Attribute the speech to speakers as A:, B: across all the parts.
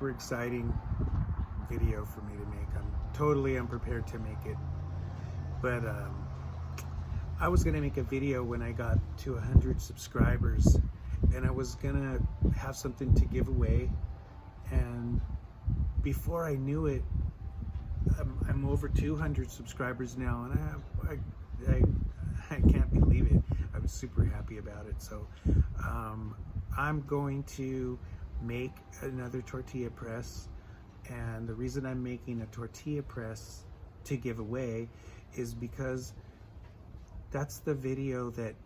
A: super exciting video for me to make. I'm totally unprepared to make it, but I was gonna make a video when I got to 100 subscribers, and I was gonna have something to give away, and before I knew it, I'm over 200 subscribers now, and I can't believe it. I was super happy about it. So I'm going to make another tortilla press, and the reason I'm making a tortilla press to give away is because that's the video that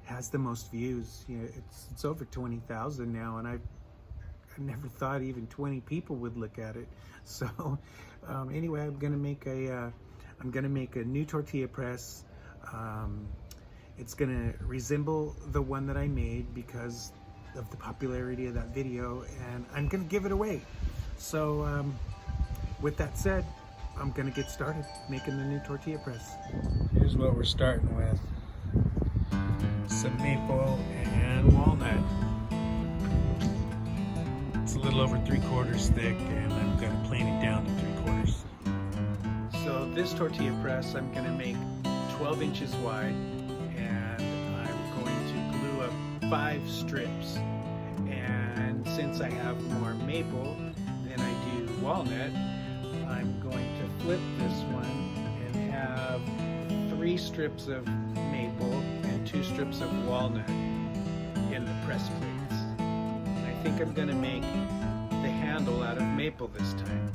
A: has the most views. You know, it's over 20,000 now, and I never thought even 20 people would look at it. So anyway, I'm gonna make a new tortilla press. It's gonna resemble the one that I made because of the popularity of that video, and I'm gonna give it away. So with that said, I'm gonna get started making the new tortilla press. Here's what we're starting with: some maple and walnut. It's a little over 3/4 thick, and I'm gonna plane it down to 3/4. So this tortilla press, I'm gonna make 12 inches wide, and I'm going to glue up 5 strips. And since I have more maple than I do walnut, I'm going to flip this one and have 3 strips of maple and 2 strips of walnut in the press plates. And I think I'm going to make the handle out of maple this time.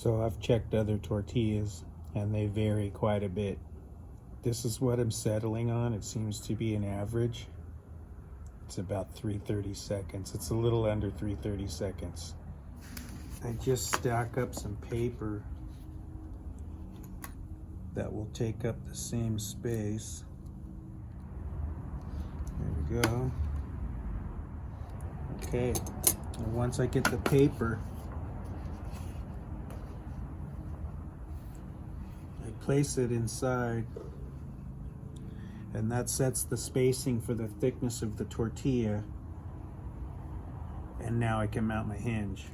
A: So I've checked other tortillas and they vary quite a bit. This is what I'm settling on. It seems to be an average. It's about 330 seconds. It's a little under 330 seconds. I just stack up some paper that will take up the same space. There we go. Okay, and once I get the paper, I place it inside, and that sets the spacing for the thickness of the tortilla, and now I can mount my hinge.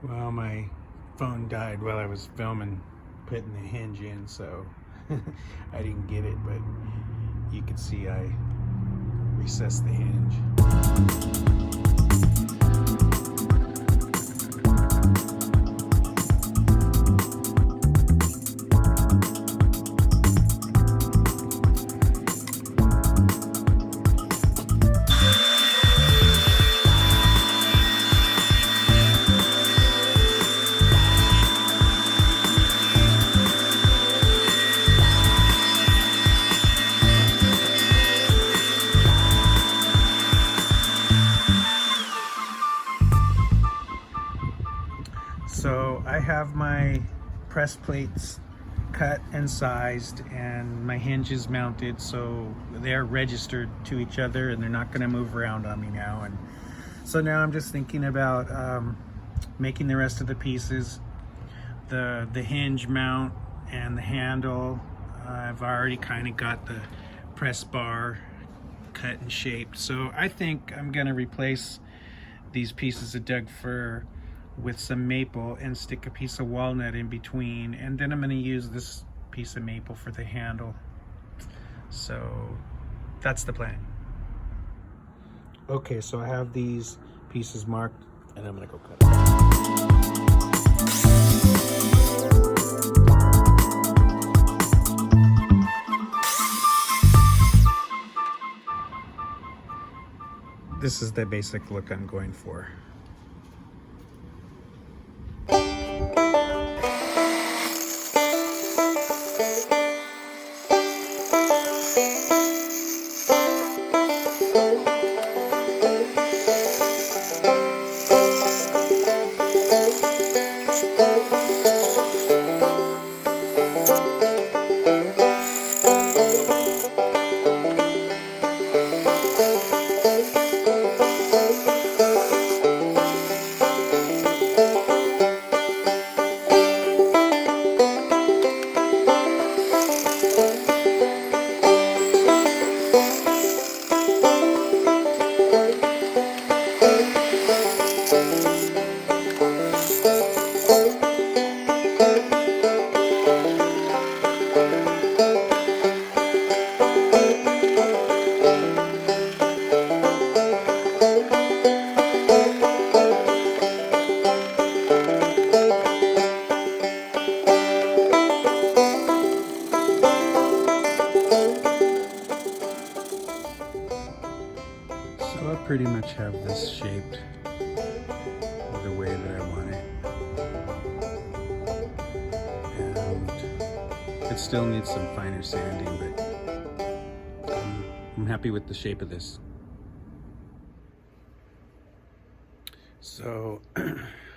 A: Well, my phone died while I was filming, putting the hinge in, so I didn't get it, but you can see I recessed the hinge. So I have my press plates cut and sized, and my hinge is mounted, so they're registered to each other and they're not going to move around on me now. And so now I'm just thinking about making the rest of the pieces. The hinge mount and the handle, I've already kind of got the press bar cut and shaped. So I think I'm going to replace these pieces of Doug fir with some maple and stick a piece of walnut in between, and then I'm going to use this piece of maple for the handle. So that's the plan. Okay, so I have these pieces marked and I'm going to go cut them. This is the basic look I'm going for. So I pretty much have this shaped the way that I want it, and it still needs some finer sanding, but I'm happy with the shape of this. So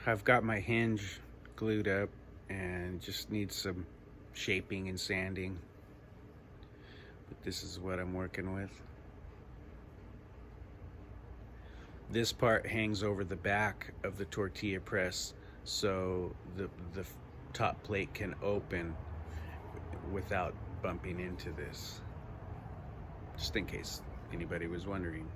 A: I've got my hinge glued up and just need some shaping and sanding, but this is what I'm working with. This part hangs over the back of the tortilla press, so the top plate can open without bumping into this, just in case anybody was wondering.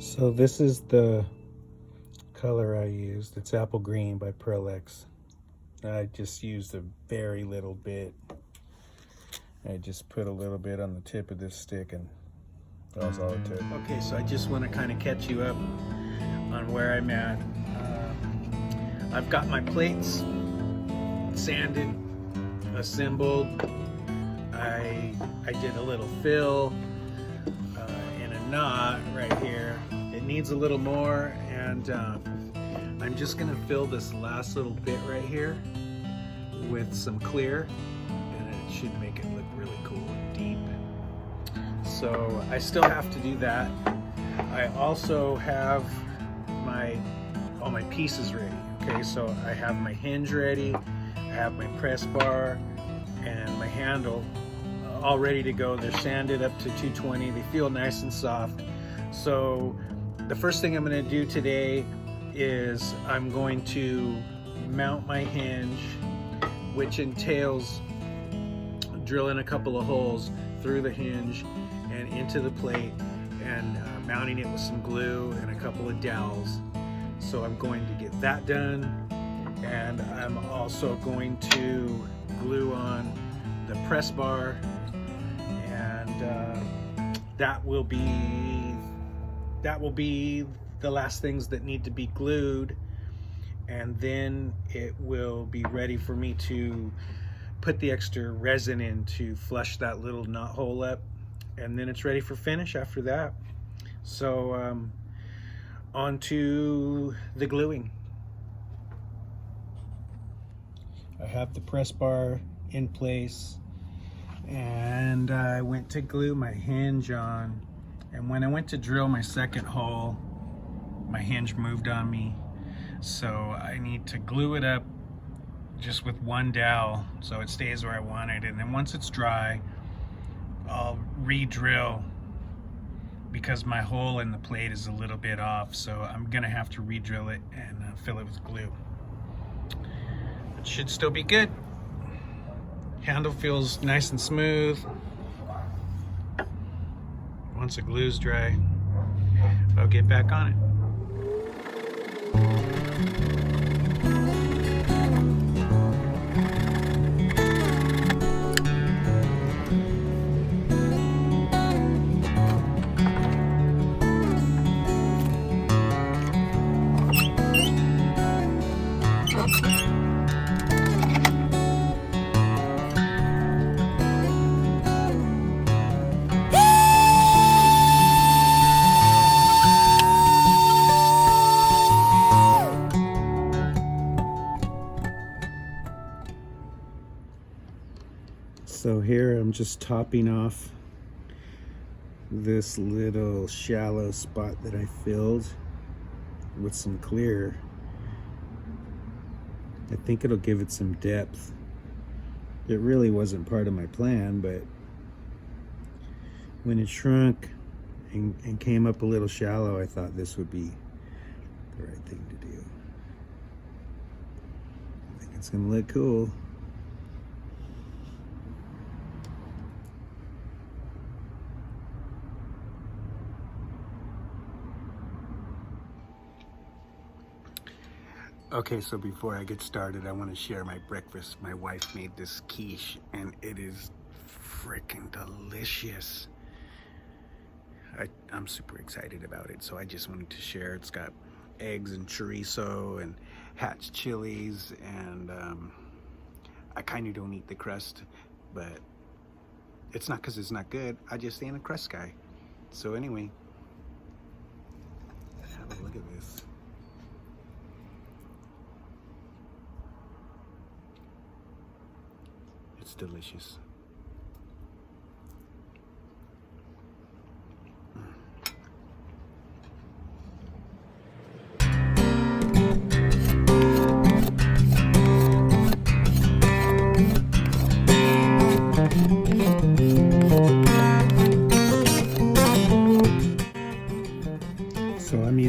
A: So this is the color I used. It's apple green by Prelex. I just used a very little bit. I just put a little bit on the tip of this stick, and that was all it took. Okay, so I just want to kind of catch you up on where I'm at. I've got my plates sanded, assembled. I did a little fill in a knot right here. It needs a little more, and I'm just gonna fill this last little bit right here with some clear, and it should make it look really cool and deep. So I still have to do that. I also have all my pieces ready. Okay, so I have my hinge ready, I have my press bar and my handle all ready to go. They're sanded up to 220. They feel nice and soft. So the first thing I'm going to do today is I'm going to mount my hinge, which entails drilling a couple of holes through the hinge and into the plate, and mounting it with some glue and a couple of dowels. So I'm going to get that done, and I'm also going to glue on the press bar, and that will be the last things that need to be glued, and then it will be ready for me to put the extra resin in to flush that little knot hole up, and then it's ready for finish after that. So on to the gluing. I have the press bar in place, and I went to glue my hinge on, and when I went to drill my second hole, my hinge moved on me. So I need to glue it up just with one dowel so it stays where I want it, and then once it's dry, I'll re-drill, because my hole in the plate is a little bit off, so I'm gonna have to re-drill it and fill it with glue. It should still be good. Handle feels nice and smooth. Once the glue's dry, I'll get back on it. So here I'm just topping off this little shallow spot that I filled with some clear. I think it'll give it some depth. It really wasn't part of my plan, but when it shrunk and came up a little shallow, I thought this would be the right thing to do. I think it's gonna look cool. Okay, so before I get started, I want to share my breakfast. My wife made this quiche, and it is freaking delicious. I'm super excited about it, so I just wanted to share. It's got eggs and chorizo and hatch chilies, and I kind of don't eat the crust, but it's not because it's not good. I just ain't a crust guy. So anyway, have a look at this. It's delicious.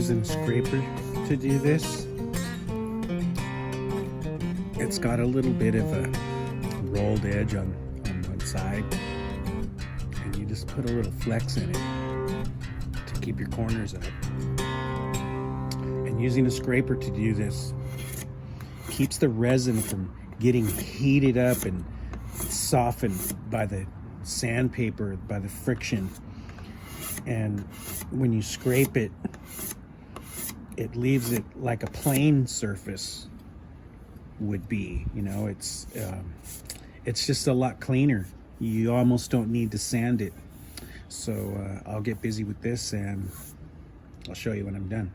A: using a scraper to do this. It's got a little bit of a rolled edge on one side, and you just put a little flex in it to keep your corners up. And using a scraper to do this keeps the resin from getting heated up and softened by the sandpaper, by the friction. And when you scrape it, it leaves it like a plain surface would be. You know, it's just a lot cleaner. You almost don't need to sand it. So I'll get busy with this and I'll show you when I'm done.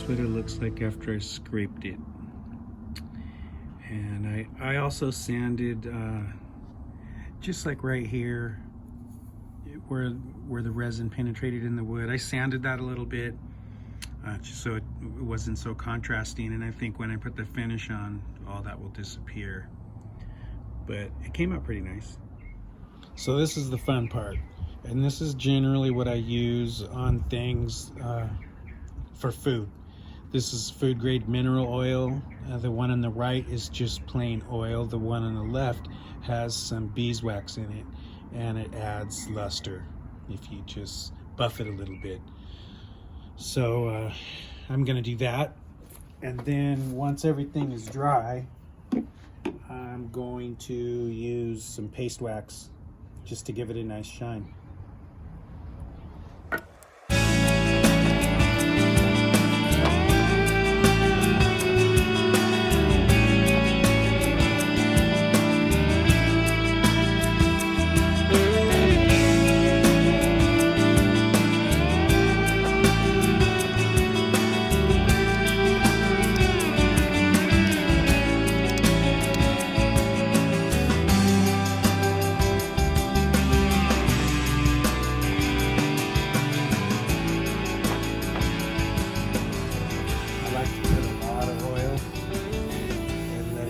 A: What it looks like after I scraped it. And I also sanded just like right here where the resin penetrated in the wood. I sanded that a little bit just so it wasn't so contrasting, and I think when I put the finish on, all that will disappear. But it came out pretty nice. So this is the fun part, and this is generally what I use on things for food. This is food grade mineral oil. The one on the right is just plain oil. The one on the left has some beeswax in it, and it adds luster if you just buff it a little bit. So I'm gonna do that. And then once everything is dry, I'm going to use some paste wax just to give it a nice shine.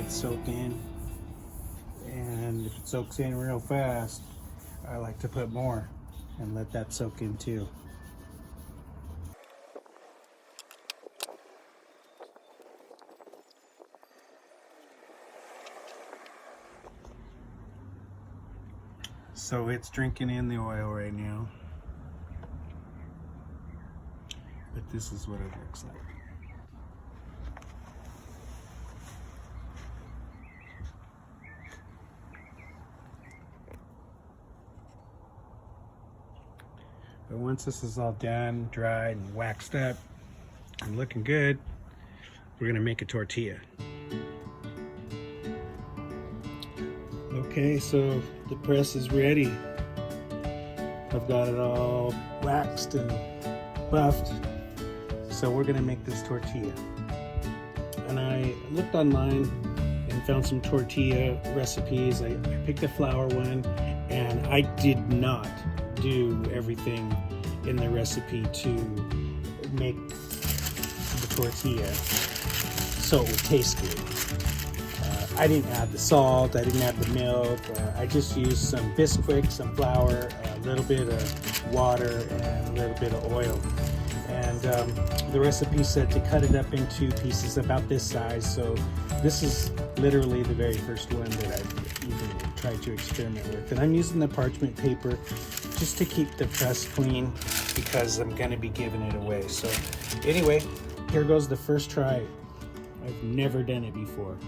A: Soak in, and if it soaks in real fast, I like to put more and let that soak in too. So it's drinking in the oil right now, but this is what it looks like. But once this is all done, dried and waxed up and looking good, we're gonna make a tortilla. Okay, so the press is ready. I've got it all waxed and buffed. So we're gonna make this tortilla. And I looked online and found some tortilla recipes. I picked a flour one, and I did not do everything in the recipe to make the tortilla so it would taste good. I didn't add the salt, I didn't add the milk, I just used some Bisquick, some flour, a little bit of water, and a little bit of oil. And the recipe said to cut it up into pieces about this size, so this is literally the very first one that I've even tried to experiment with. And I'm using the parchment paper just to keep the press clean because I'm going to be giving it away. So anyway, here goes the first try. I've never done it before.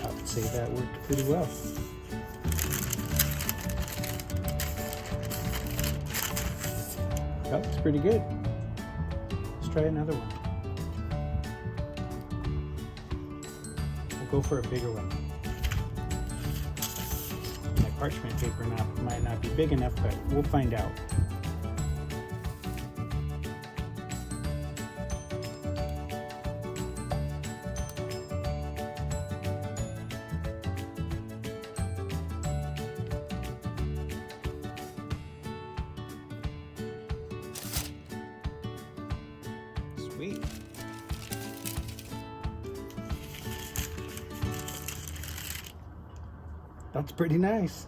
A: I would say that worked pretty well. Oh, it's pretty good. Let's try another one. Go for a bigger one. My parchment paper might not be big enough, but we'll find out. That's pretty nice.